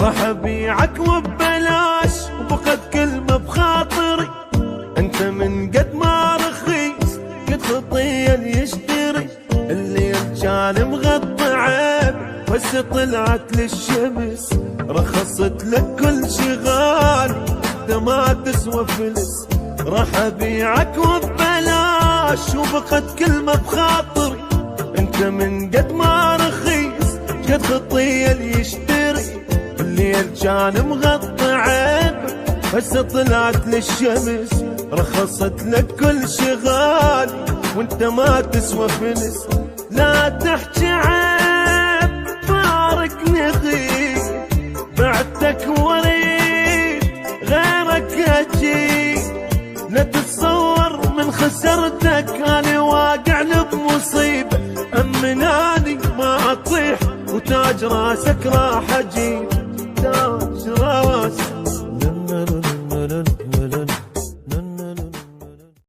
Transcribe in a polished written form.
راح ابيعك وببلاش وبقد كلمة بخاطري، انت من قد ما رخيص قد خطية يشتري. الليل كان مغطى عيب بس طلعت للشمس، رخصت لك كل شي غالي انت ما تسوى فلس. راح ابيعك وببلاش وبقد كلمة بخاطري، انت من قد ما رخيص قد خطية يشتري. الليل كان مغطى عيب بس طلعت للشمس، رخصت لك كل شي غالي وانت ما تسوى فلس. لا تحكي عيب فارقني غيب، بعتك وريد غيرك اجيب. لا تتصور من خسرتك انا واقع بمصيبة، امناني ما اطيح وتاج راسك راح اجيب.